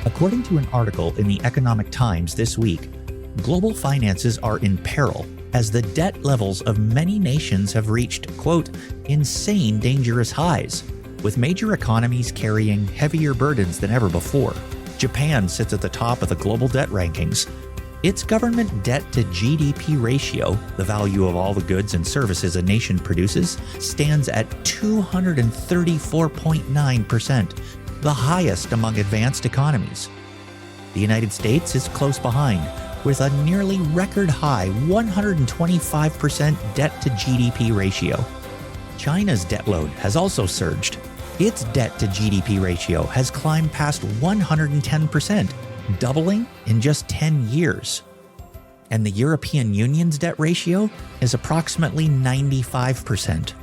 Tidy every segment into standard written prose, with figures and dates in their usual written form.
According to an article in the Economic Times this week, global finances are in peril as the debt levels of many nations have reached, quote, insane dangerous highs, with major economies carrying heavier burdens than ever before. Japan sits at the top of the global debt rankings. Its government debt to GDP ratio, the value of all the goods and services a nation produces, stands at 234.9%, the highest among advanced economies. The United States is close behind, with a nearly record high 125% debt to GDP ratio. China's debt load has also surged. Its debt to GDP ratio has climbed past 110%, doubling in just 10 years. And the European Union's debt ratio is approximately 95%.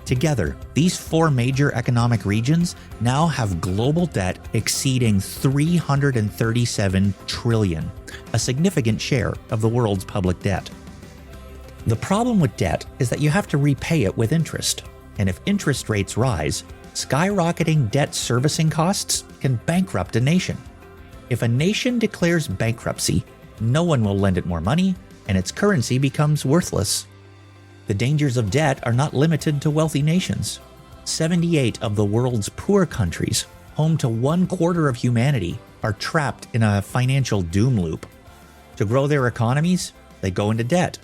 Together, these four major economic regions now have global debt exceeding $337 trillion, a significant share of the world's public debt. The problem with debt is that you have to repay it with interest, and if interest rates rise, skyrocketing debt servicing costs can bankrupt a nation. If a nation declares bankruptcy, no one will lend it more money, and its currency becomes worthless. The dangers of debt are not limited to wealthy nations. 78 of the world's poor countries, home to 1/4 of humanity, are trapped in a financial doom loop. To grow their economies, they go into debt.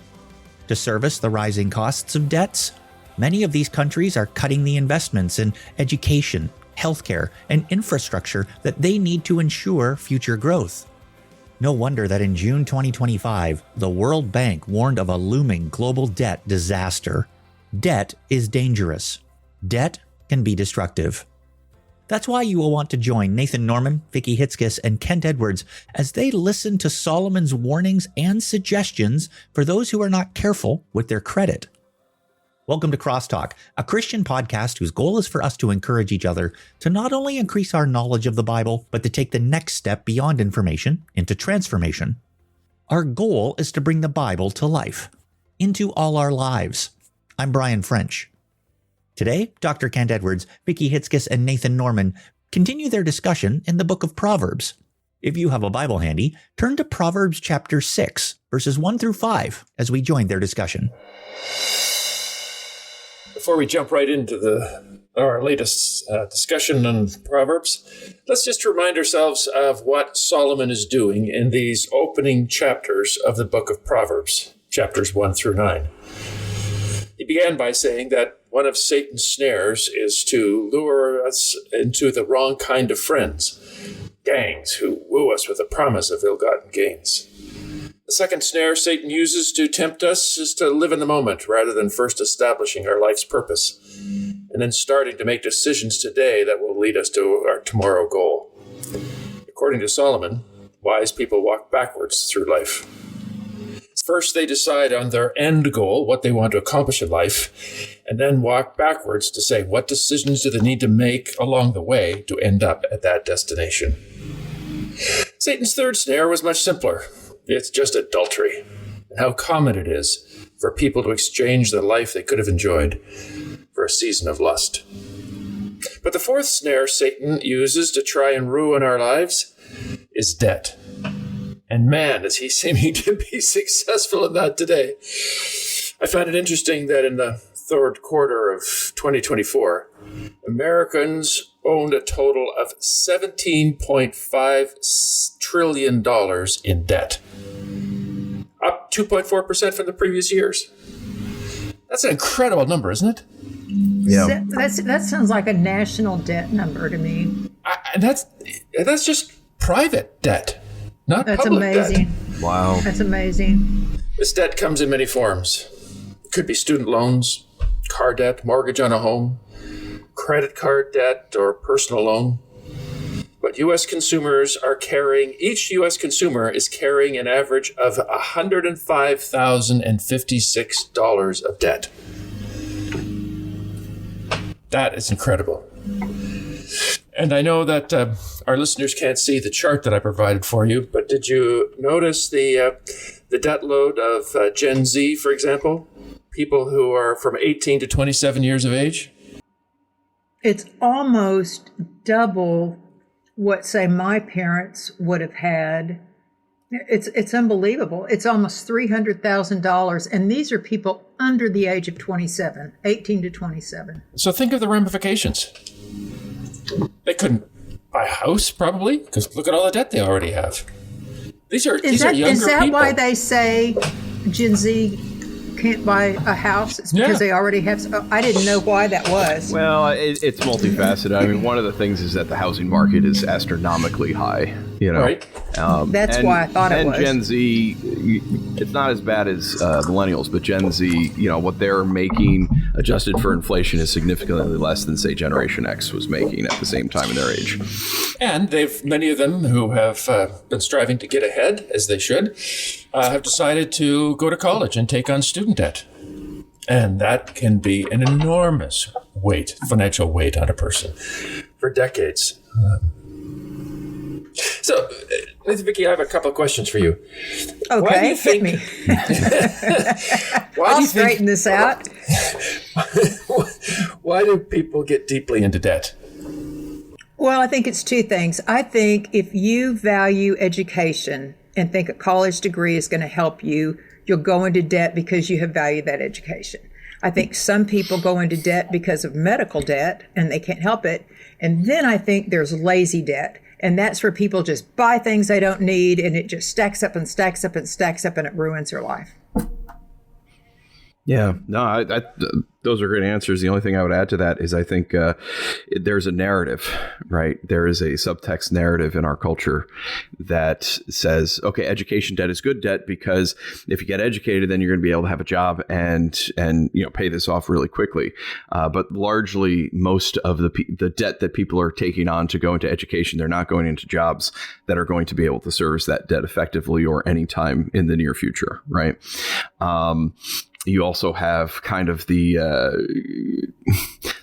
To service the rising costs of debts, many of these countries are cutting the investments in education, healthcare, and infrastructure that they need to ensure future growth. No wonder that in June 2025, the World Bank warned of a looming global debt disaster. Debt is dangerous. Debt can be destructive. That's why you will want to join Nathan Norman, Vicki Hitzges, and Kent Edwards as they listen to Solomon's warnings and suggestions for those who are not careful with their credit. Welcome to CrossTalk, a Christian podcast whose goal is for us to encourage each other to not only increase our knowledge of the Bible, but to take the next step beyond information into transformation. Our goal is to bring the Bible to life, into all our lives. I'm Brian French. Today, Dr. Kent Edwards, Vicki Hitzges, and Nathan Norman continue their discussion in the book of Proverbs. If you have a Bible handy, turn to Proverbs chapter 6, verses 1 through 5, as we join their discussion. Before we jump right into our latest discussion on Proverbs, let's just remind ourselves of what Solomon is doing in these opening chapters of the book of Proverbs, chapters 1 through 9. He began by saying that one of Satan's snares is to lure us into the wrong kind of friends, gangs who woo us with the promise of ill-gotten gains. The second snare Satan uses to tempt us is to live in the moment rather than first establishing our life's purpose and then starting to make decisions today that will lead us to our tomorrow goal. According to Solomon, wise people walk backwards through life. First, they decide on their end goal, what they want to accomplish in life, and then walk backwards to say what decisions do they need to make along the way to end up at that destination. Satan's third snare was much simpler. It's just adultery, and how common it is for people to exchange the life they could have enjoyed for a season of lust. But the fourth snare Satan uses to try and ruin our lives is debt. And man, is he seeming to be successful in that today. I find it interesting that in the third quarter of 2024, Americans owned a total of $17.5 trillion in debt, up 2.4% from the previous years. That's an incredible number, isn't it? Yeah. That sounds like a national debt number to me. And that's just private debt, not That's public amazing. debt. Wow. That's amazing. This debt comes in many forms. It could be student loans, car debt, mortgage on a home, credit card debt, or personal loan. But U.S. consumers each U.S. consumer is carrying an average of $105,056 of debt. That is incredible. And I know that our listeners can't see the chart that I provided for you, but did you notice the debt load of Gen Z, for example? People who are from 18 to 27 years of age? It's almost double what, say, my parents would have had. It's unbelievable. It's almost $300,000. And these are people under the age of 27, 18 to 27. So think of the ramifications. They couldn't buy a house, probably, because look at all the debt they already have. These are younger people. Is that why they say Gen Z can't buy a house? It's because they already have. I didn't know why that was. Well, it's multifaceted. I mean, one of the things is that the housing market is astronomically high. Right. That's why I thought it was. And Gen Z, it's not as bad as millennials, but Gen Z, what they're making adjusted for inflation is significantly less than, say, Generation X was making at the same time in their age. And many of them who have been striving to get ahead, as they should, have decided to go to college and take on student debt. And that can be an enormous financial weight on a person for decades. So, Vicki, I have a couple of questions for you. Okay, hit me. I'll straighten this out. Why do people get deeply into debt? Well, I think it's two things. I think if you value education and think a college degree is going to help you, you'll go into debt because you have valued that education. I think some people go into debt because of medical debt and they can't help it. And then I think there's lazy debt. And that's where people just buy things they don't need, and it just stacks up and stacks up and stacks up, and it ruins their life. Yeah, no, those are great answers. The only thing I would add to that is I think there's a narrative, right? There is a subtext narrative in our culture that says, okay, education debt is good debt because if you get educated, then you're going to be able to have a job and pay this off really quickly. But largely, most of the debt that people are taking on to go into education, they're not going into jobs that are going to be able to service that debt effectively or anytime in the near future, right? You also have kind of the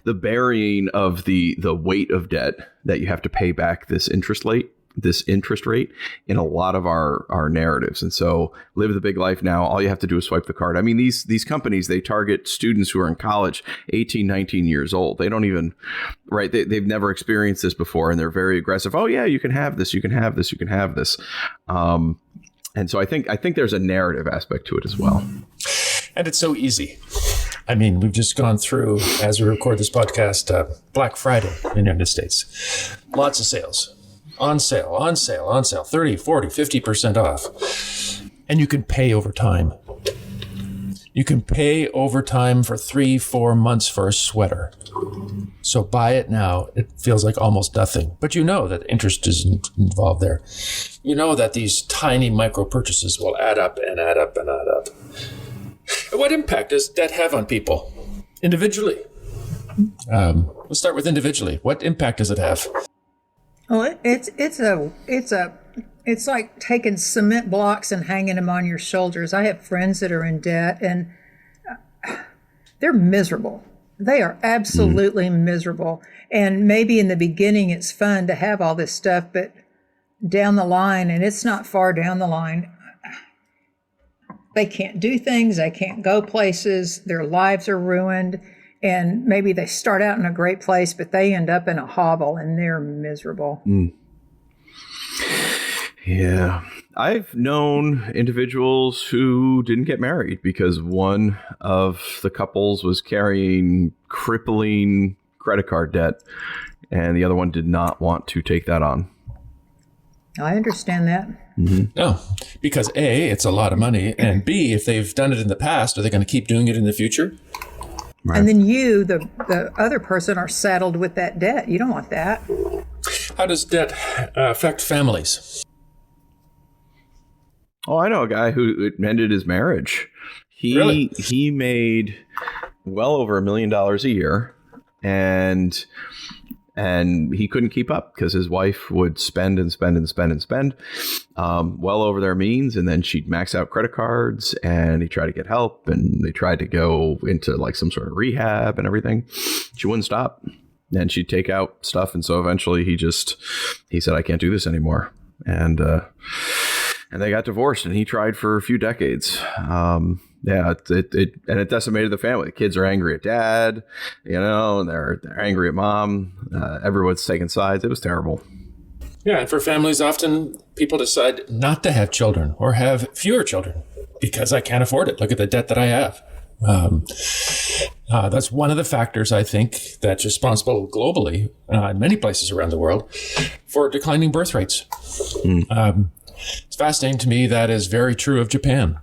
burying of the weight of debt that you have to pay back this interest rate in a lot of our narratives. And so live the big life now. All you have to do is swipe the card. I mean, these companies, they target students who are in college, 18, 19 years old. They don't even, right. They've never experienced this before. And they're very aggressive. Oh yeah, you can have this. You can have this. You can have this. And so I think there's a narrative aspect to it as well. And it's so easy. I mean, we've just gone through, as we record this podcast, Black Friday in the United States. Lots of sales. On sale, 30, 40, 50% off. And you can pay over time. You can pay over time for 3-4 months for a sweater. So buy it now. It feels like almost nothing. But you know that interest is involved there. You know that these tiny micro purchases will add up and add up and add up. What impact does debt have on people individually? We'll start with individually. What impact does it have? Well, it's like taking cement blocks and hanging them on your shoulders. I have friends that are in debt, and they're miserable. They are absolutely miserable. And maybe in the beginning it's fun to have all this stuff, but down the line, and it's not far down the line, they can't do things, they can't go places, their lives are ruined, and maybe they start out in a great place, but they end up in a hovel and they're miserable. Yeah. I've known individuals who didn't get married because one of the couples was carrying crippling credit card debt and the other one did not want to take that on. I understand that. Mm-hmm. No, because A, it's a lot of money, and B, if they've done it in the past, are they going to keep doing it in the future? Right. And then you, the other person, are saddled with that debt. You don't want that. How does debt affect families? Oh, I know a guy who ended his marriage. He made well over $1 million a year, and he couldn't keep up because his wife would spend well over their means, and then she'd max out credit cards, and he tried to get help, and they tried to go into like some sort of rehab and everything. She wouldn't stop, and she'd take out stuff, and so eventually he said, I can't do this anymore, and they got divorced, and he tried for a few decades. It decimated the family. The kids are angry at dad, and they're angry at mom. Everyone's taking sides. It was terrible. Yeah, and for families, often people decide not to have children or have fewer children because I can't afford it. Look at the debt that I have. That's one of the factors, I think, that's responsible globally in many places around the world for declining birth rates. It's fascinating to me that is very true of Japan,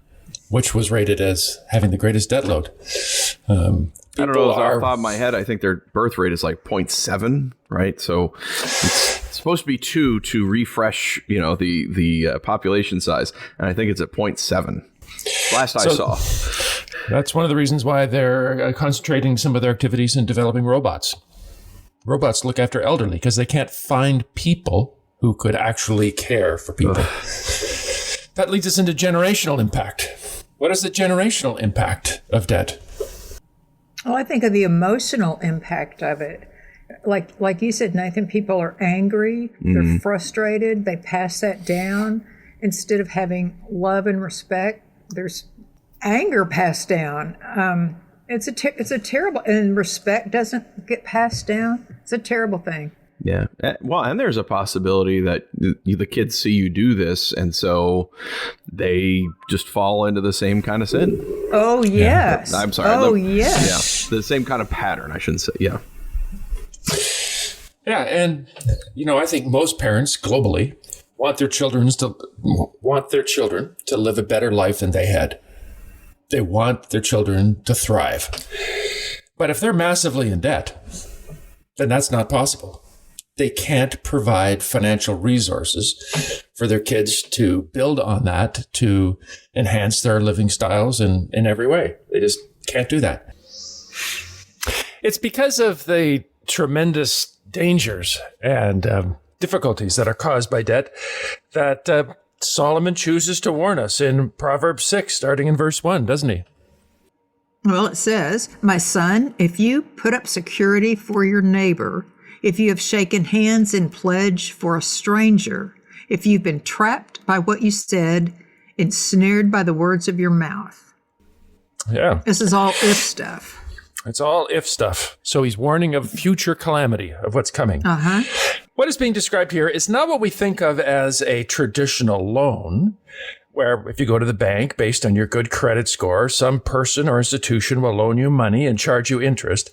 which was rated as having the greatest debt load. I don't know, off the top of my head, I think their birth rate is like 0.7, right? So it's supposed to be 2 to refresh, the population size, and I think it's at 0.7. Last I saw. That's one of the reasons why they're concentrating some of their activities in developing robots. Robots look after elderly because they can't find people who could actually care for people. That leads us into generational impact. What is the generational impact of debt? Well, I think of the emotional impact of it. Like you said, Nathan, people are angry, they're frustrated, they pass that down. Instead of having love and respect, there's anger passed down. It's a terrible, and respect doesn't get passed down. It's a terrible thing. Yeah. Well, and there's a possibility that the kids see you do this, and so they just fall into the same kind of sin. Oh, yes. I'm sorry. Oh, yes. Yeah. The same kind of pattern, I shouldn't say. Yeah. Yeah. And, I think most parents globally want their children to live a better life than they had. They want their children to thrive. But if they're massively in debt, then that's not possible. They can't provide financial resources for their kids to build on that, to enhance their living styles in every way. They just can't do that. It's because of the tremendous dangers and difficulties that are caused by debt that Solomon chooses to warn us in Proverbs 6, starting in verse 1, doesn't he? Well, it says, "My son, if you put up security for your neighbor, if you have shaken hands in pledge for a stranger, if you've been trapped by what you said, ensnared by the words of your mouth." Yeah. This is all if stuff. It's all if stuff. So he's warning of future calamity, of what's coming. Uh-huh. What is being described here is not what we think of as a traditional loan, where if you go to the bank based on your good credit score, some person or institution will loan you money and charge you interest.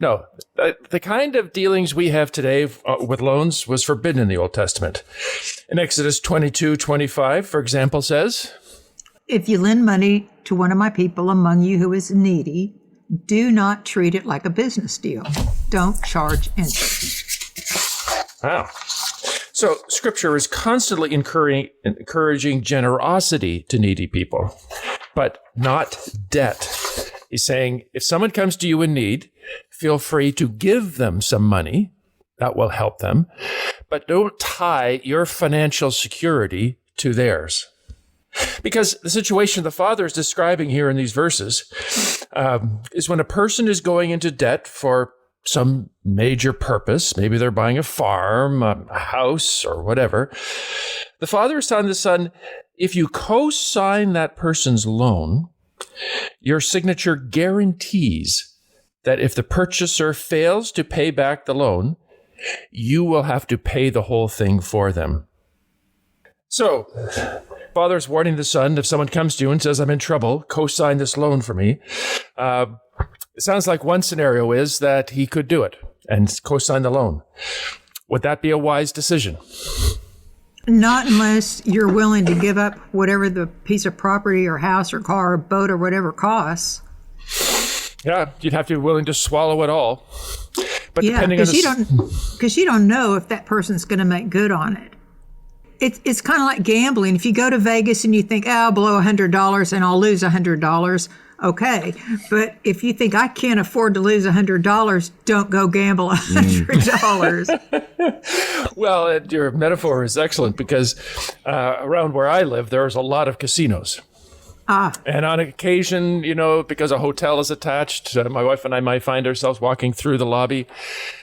No, the kind of dealings we have today with loans was forbidden in the Old Testament. In Exodus 22:25, for example, says, "If you lend money to one of my people among you who is needy, do not treat it like a business deal. Don't charge interest." Wow. So Scripture is constantly encouraging generosity to needy people, but not debt. He's saying, if someone comes to you in need, feel free to give them some money. That will help them. But don't tie your financial security to theirs. Because the situation the Father is describing here in these verses is when a person is going into debt for some major purpose. Maybe they're buying a farm, a house, or whatever. The Father is telling the Son, if you co-sign that person's loan, your signature guarantees that if the purchaser fails to pay back the loan, you will have to pay the whole thing for them. So, Father's warning the Son, if someone comes to you and says, I'm in trouble, co-sign this loan for me. It sounds like one scenario is that he could do it and co-sign the loan. Would that be a wise decision? Not unless you're willing to give up whatever the piece of property or house or car or boat or whatever costs. Yeah, you'd have to be willing to swallow it all. But yeah, depending on because you don't know if that person's going to make good on it. It's kind of like gambling. If you go to Vegas and you think, I'll blow $100 and I'll lose $100, okay. But if you think I can't afford to lose $100, don't go gamble $100. Well, your metaphor is excellent because around where I live, there's a lot of casinos. And on occasion, because a hotel is attached, my wife and I might find ourselves walking through the lobby.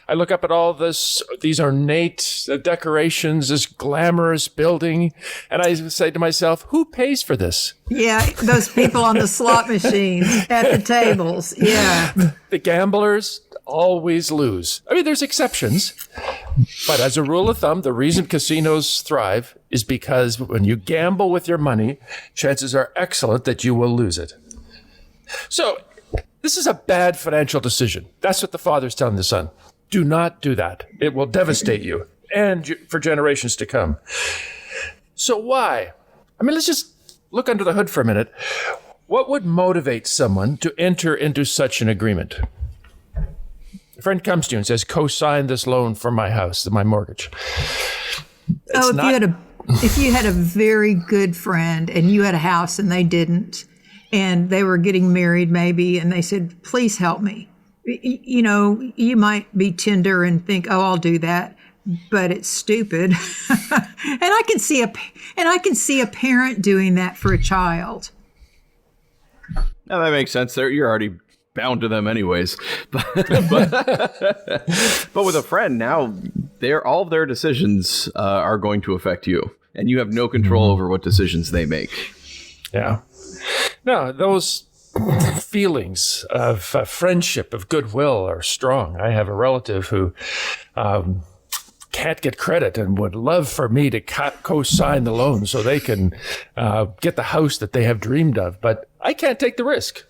I look up at all these ornate decorations, this glamorous building, and I say to myself, who pays for this? Yeah, those people on the slot machines at the tables. Yeah. The gamblers. always lose. I mean, there's exceptions, but as a rule of thumb, the reason casinos thrive is because when you gamble with your money, chances are excellent that you will lose it. So this is a bad financial decision. That's what the father's telling the son. Do not do that. It will devastate you and for generations to come. So why? I mean, let's just look under the hood for a minute. What would motivate someone to enter into such an agreement? A friend comes to you and says, co-sign this loan for my house, my mortgage. If you had a very good friend and you had a house and they didn't, and they were getting married maybe, and they said, please help me. You know, you might be tender and think, oh, I'll do that, but it's stupid. And I can see a parent doing that for a child. Now that makes sense. You're already bound to them anyways. But with a friend, now all of their decisions are going to affect you, and you have no control over what decisions they make. Yeah. No, those feelings of friendship, of goodwill are strong. I have a relative who can't get credit and would love for me to co-sign the loan so they can get the house that they have dreamed of. But I can't take the risk.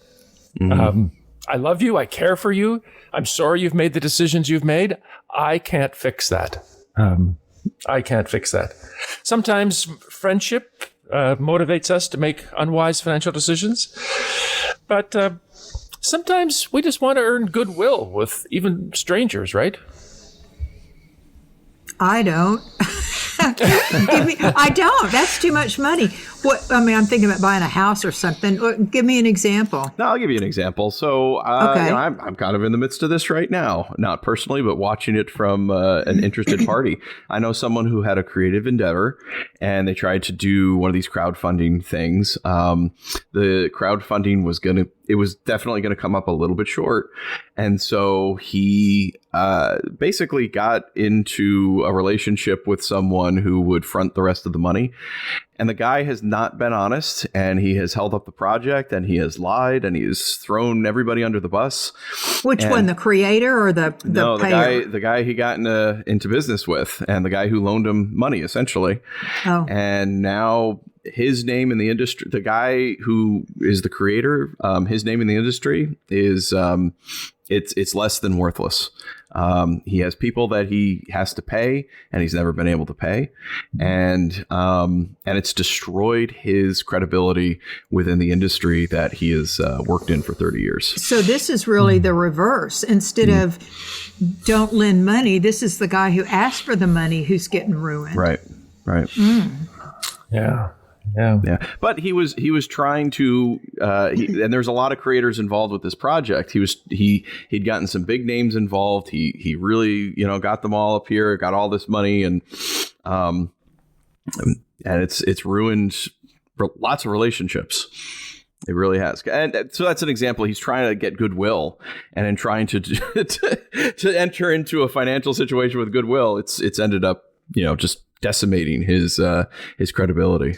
I love you. I care for you. I'm sorry you've made the decisions you've made. I can't fix that. I can't fix that. Sometimes friendship motivates us to make unwise financial decisions. But sometimes we just want to earn goodwill with even strangers, right? I don't. I don't. That's too much money. I'm thinking about buying a house or something. Give me an example. No, I'll give you an example. So Okay. I'm kind of in the midst of this right now, not personally, but watching it from an interested party. I know someone who had a creative endeavor and they tried to do one of these crowdfunding things. The crowdfunding was definitely going to come up a little bit short. And so he basically got into a relationship with someone who would front the rest of the money. And the guy has not been honest, and he has held up the project, and he has lied, and he has thrown everybody under the bus. Which one, the creator or the payer? the guy he got into business with, and the guy who loaned him money, essentially. Oh. And now his name in the industry, the guy who is the creator, his name in the industry is it's less than worthless. He has people that he has to pay, and he's never been able to pay, and it's destroyed his credibility within the industry that he has worked in for 30 years. So this is really the reverse. Instead of don't lend money, this is the guy who asked for the money who's getting ruined. Right. Yeah. But he was trying to, and there's a lot of creators involved with this project. He'd gotten some big names involved. He really, got them all up here, got all this money, and it's ruined lots of relationships. It really has. And so that's an example. He's trying to get goodwill, and in trying to to enter into a financial situation with goodwill, it's ended up, just decimating his credibility.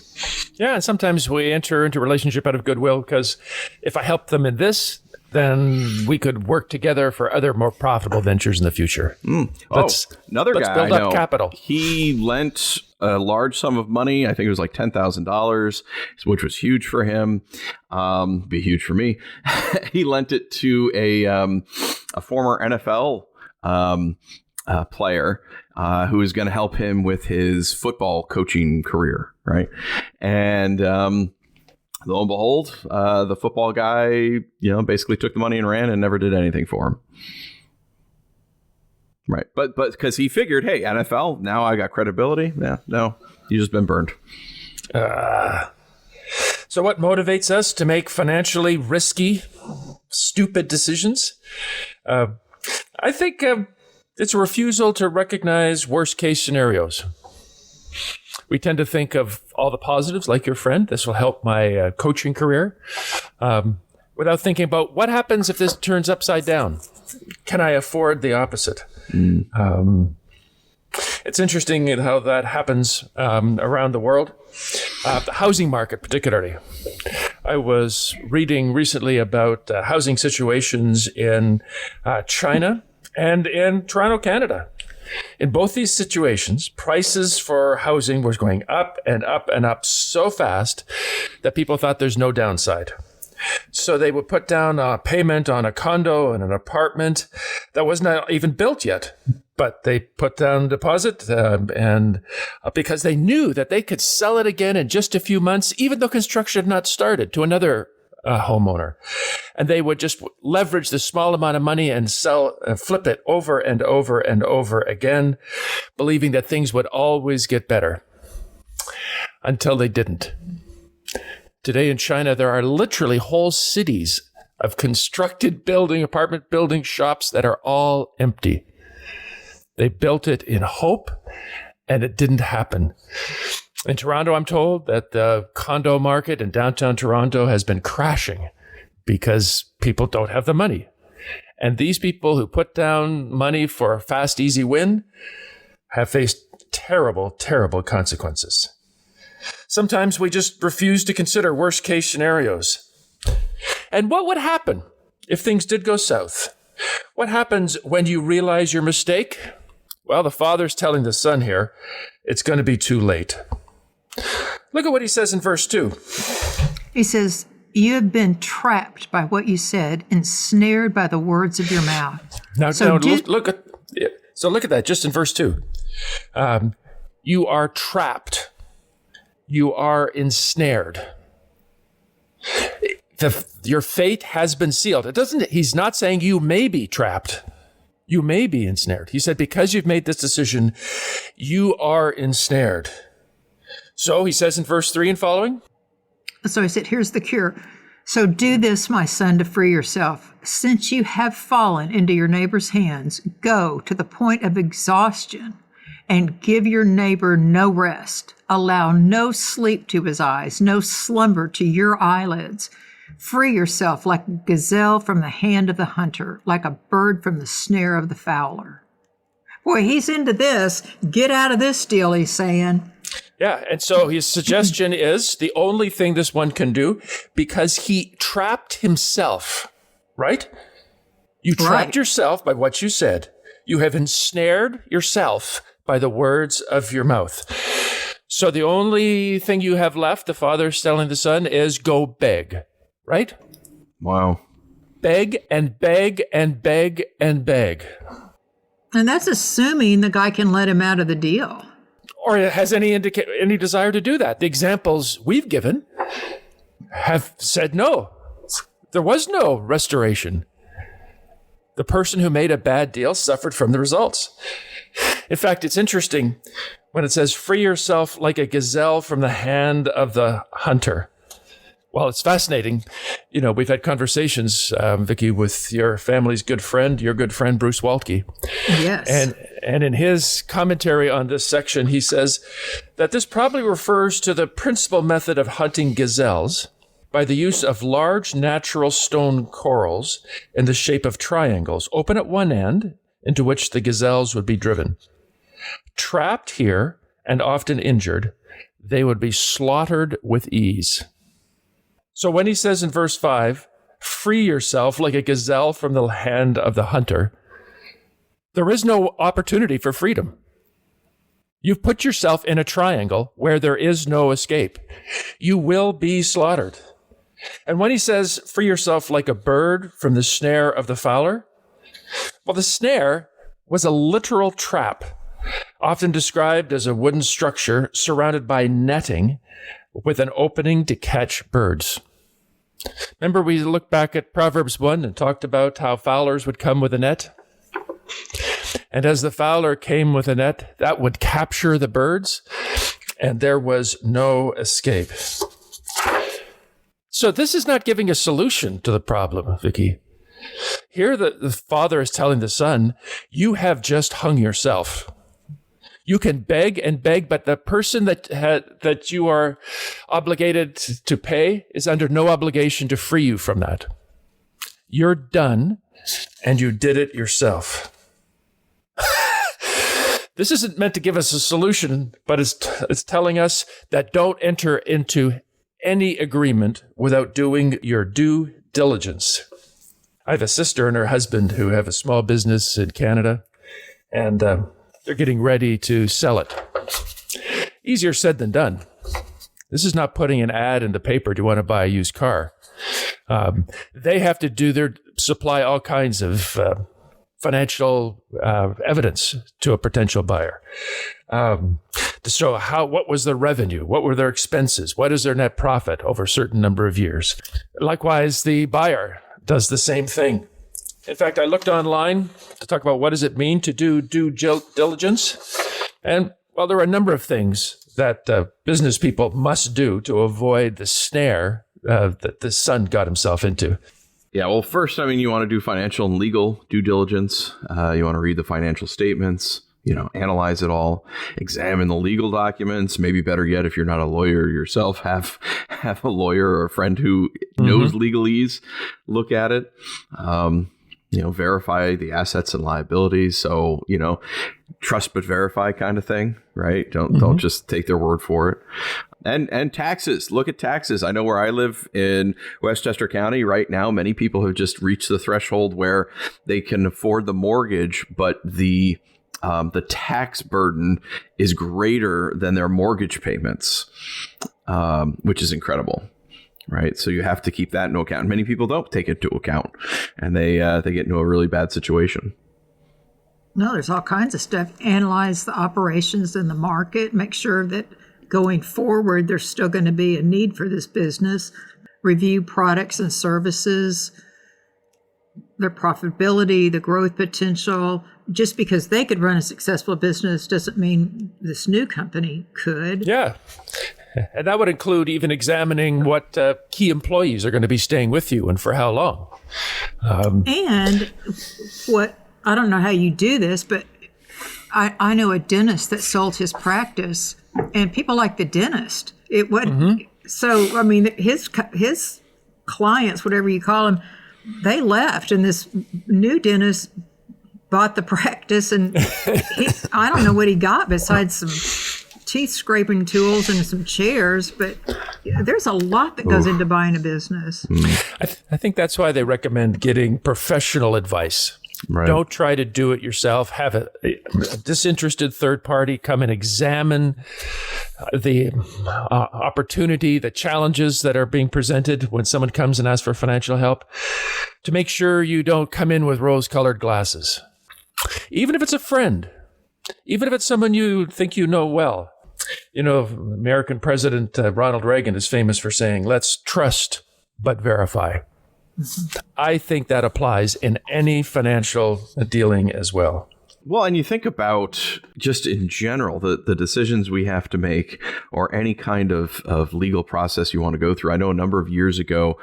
Yeah, and sometimes we enter into a relationship out of goodwill because if I help them in this, then we could work together for other more profitable ventures in the future. Another guy build I up know, capital. He lent a large sum of money. I think it was like $10,000, which was huge for him. Be huge for me. He lent it to a former NFL player who is going to help him with his football coaching career, right? And lo and behold, the football guy, basically took the money and ran and never did anything for him. Right. But because he figured, hey, NFL, now I got credibility. Yeah, no, you just been burned. So what motivates us to make financially risky, stupid decisions? I think it's a refusal to recognize worst case scenarios. We tend to think of all the positives, like your friend. This will help my coaching career, without thinking about what happens if this turns upside down. Can I afford the opposite? It's interesting how that happens around the world. The housing market, particularly. I was reading recently about housing situations in China and in Toronto, Canada. In both these situations, prices for housing was going up and up and up so fast that people thought there's no downside. So they would put down a payment on a condo and an apartment that was not even built yet. But they put down a deposit and because they knew that they could sell it again in just a few months, even though construction had not started, to another homeowner. And they would just leverage the small amount of money and flip it over and over and over again, believing that things would always get better until they didn't. Today in China, there are literally whole cities of constructed apartment building shops that are all empty. They built it in hope, and it didn't happen. In Toronto, I'm told that the condo market in downtown Toronto has been crashing because people don't have the money. And these people who put down money for a fast, easy win have faced terrible, terrible consequences. Sometimes we just refuse to consider worst-case scenarios. And what would happen if things did go south? What happens when you realize your mistake? Well, the father's telling the son here, it's going to be too late. Look at what he says in verse 2. He says, you have been trapped by what you said, ensnared by the words of your mouth. Look at that just in verse 2. You are trapped. You are ensnared. Your fate has been sealed. He's not saying you may be trapped. You may be ensnared. He said, because you've made this decision, you are ensnared. So he says in verse 3 and following. So he said, here's the cure. So do this, my son, to free yourself. Since you have fallen into your neighbor's hands, go to the point of exhaustion and give your neighbor no rest. Allow no sleep to his eyes, no slumber to your eyelids. Free yourself like a gazelle from the hand of the hunter, like a bird from the snare of the fowler. Boy, he's into this. Get out of this deal, he's saying. Yeah, and so his suggestion is the only thing this one can do, because he trapped himself, right? You trapped yourself by what you said. You have ensnared yourself by the words of your mouth. So the only thing you have left, the father's telling the son, is go beg. Right? Wow. Beg and beg and beg and beg. And that's assuming the guy can let him out of the deal. Or has any desire to do that. The examples we've given have said no. There was no restoration. The person who made a bad deal suffered from the results. In fact, it's interesting when it says, free yourself like a gazelle from the hand of the hunter. Well, it's fascinating. You know, we've had conversations, Vicki, with your family's good friend, Bruce Waltke. Yes. And in his commentary on this section, he says that this probably refers to the principal method of hunting gazelles by the use of large natural stone corals in the shape of triangles, open at one end, into which the gazelles would be driven. Trapped here and often injured, they would be slaughtered with ease. So when he says in verse 5, free yourself like a gazelle from the hand of the hunter, there is no opportunity for freedom. You've put yourself in a triangle where there is no escape. You will be slaughtered. And when he says, free yourself like a bird from the snare of the fowler, well, the snare was a literal trap, often described as a wooden structure surrounded by netting with an opening to catch birds. Remember we looked back at Proverbs 1 and talked about how fowlers would come with a net? And as the fowler came with a net, that would capture the birds, and there was no escape. So this is not giving a solution to the problem, Vicki. Here the father is telling the son, you have just hung yourself. You can beg and beg, but the person that you are obligated to pay is under no obligation to free you from that. You're done, and you did it yourself. This isn't meant to give us a solution, but it's telling us that don't enter into any agreement without doing your due diligence. I have a sister and her husband who have a small business in Canada, and they're getting ready to sell it. Easier said than done. This is not putting an ad in the paper, do you want to buy a used car? They have to supply all kinds of financial evidence to a potential buyer to show what was their revenue, what were their expenses, what is their net profit over a certain number of years. Likewise, the buyer does the same thing. In fact, I looked online to talk about what does it mean to do due diligence. And, well, there are a number of things that business people must do to avoid the snare that the son got himself into. Yeah, well, first, you want to do financial and legal due diligence. You want to read the financial statements, analyze it all, examine the legal documents. Maybe better yet, if you're not a lawyer yourself, have a lawyer or a friend who knows legalese look at it. Verify the assets and liabilities. So, trust but verify kind of thing, right? Don't just take their word for it. And taxes. Look at taxes. I know where I live in Westchester County right now, many people have just reached the threshold where they can afford the mortgage, but the tax burden is greater than their mortgage payments, which is incredible. Right. So you have to keep that into account. Many people don't take it into account, and they get into a really bad situation. No, there's all kinds of stuff. Analyze the operations in the market. Make sure that going forward, there's still going to be a need for this business. Review products and services, their profitability, the growth potential. Just because they could run a successful business doesn't mean this new company could. Yeah. And that would include even examining what key employees are going to be staying with you and for how long. And what, I don't know how you do this, but I know a dentist that sold his practice, and people like the dentist. It would So, his clients, whatever you call them, they left, and this new dentist bought the practice, and I don't know what he got besides some teeth scraping tools and some chairs, but there's a lot that goes into buying a business. I think that's why they recommend getting professional advice. Right. Don't try to do it yourself. Have a disinterested third party come and examine the opportunity, the challenges that are being presented when someone comes and asks for financial help, to make sure you don't come in with rose-colored glasses. Even if it's a friend, even if it's someone you think you know well. American President Ronald Reagan is famous for saying, let's trust but verify. I think that applies in any financial dealing as well. Well, and you think about just in general, the decisions we have to make, or any kind of legal process you want to go through. I know a number of years ago,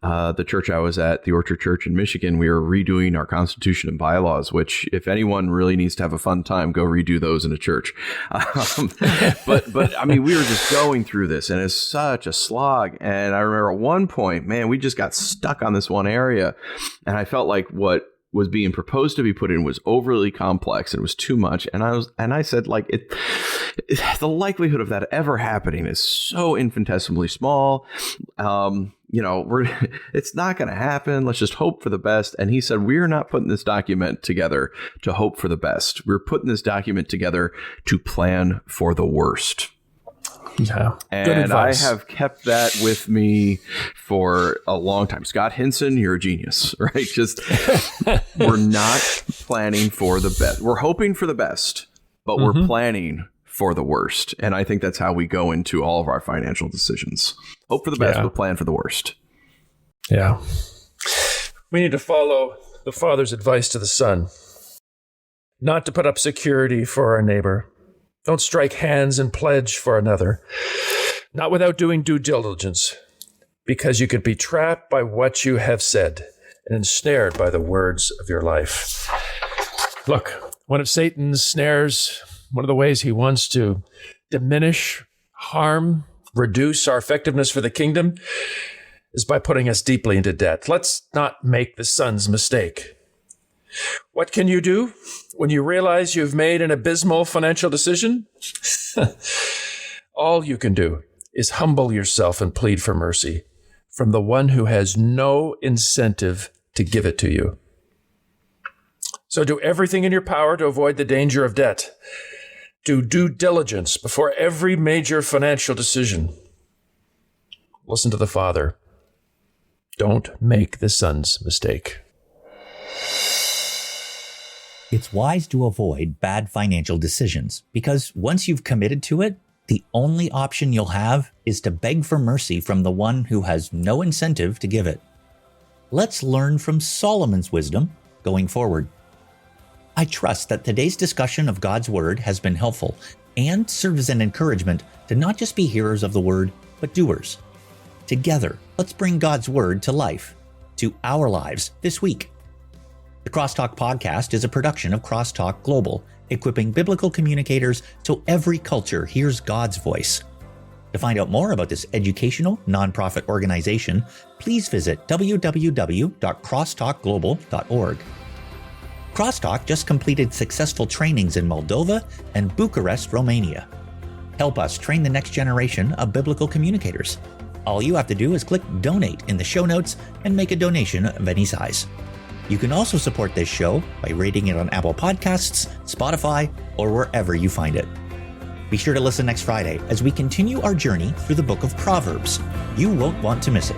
the church I was at, the Orchard Church in Michigan, we were redoing our Constitution and bylaws, which if anyone really needs to have a fun time, go redo those in a church. But we were just going through this, and it's such a slog. And I remember at one point, man, we just got stuck on this one area, and I felt like what was being proposed to be put in was overly complex and it was too much. And I said, the likelihood of that ever happening is so infinitesimally small. It's not going to happen. Let's just hope for the best. And he said, we're not putting this document together to hope for the best. We're putting this document together to plan for the worst. Yeah. And I have kept that with me for a long time. Scott Hinson, you're a genius, right? Just we're not planning for the best. We're hoping for the best, but we're planning for the worst. And I think that's how we go into all of our financial decisions. Hope for the best, but plan for the worst. Yeah. We need to follow the father's advice to the son, not to put up security for our neighbor. Don't strike hands and pledge for another, not without doing due diligence, because you could be trapped by what you have said and ensnared by the words of your life. Look, one of Satan's snares, one of the ways he wants to diminish, harm, reduce our effectiveness for the kingdom is by putting us deeply into debt. Let's not make the son's mistake. What can you do when you realize you've made an abysmal financial decision? All you can do is humble yourself and plead for mercy from the one who has no incentive to give it to you. So do everything in your power to avoid the danger of debt. Do due diligence before every major financial decision. Listen to the Father. Don't make the Son's mistake. It's wise to avoid bad financial decisions because once you've committed to it, the only option you'll have is to beg for mercy from the one who has no incentive to give it. Let's learn from Solomon's wisdom going forward. I trust that today's discussion of God's Word has been helpful and serves as an encouragement to not just be hearers of the Word, but doers. Together, let's bring God's Word to life, to our lives this week. The CrossTalk podcast is a production of CrossTalk Global, equipping biblical communicators so every culture hears God's voice. To find out more about this educational, nonprofit organization, please visit www.crosstalkglobal.org. CrossTalk just completed successful trainings in Moldova and Bucharest, Romania. Help us train the next generation of biblical communicators. All you have to do is click Donate in the show notes and make a donation of any size. You can also support this show by rating it on Apple Podcasts, Spotify, or wherever you find it. Be sure to listen next Friday as we continue our journey through the book of Proverbs. You won't want to miss it.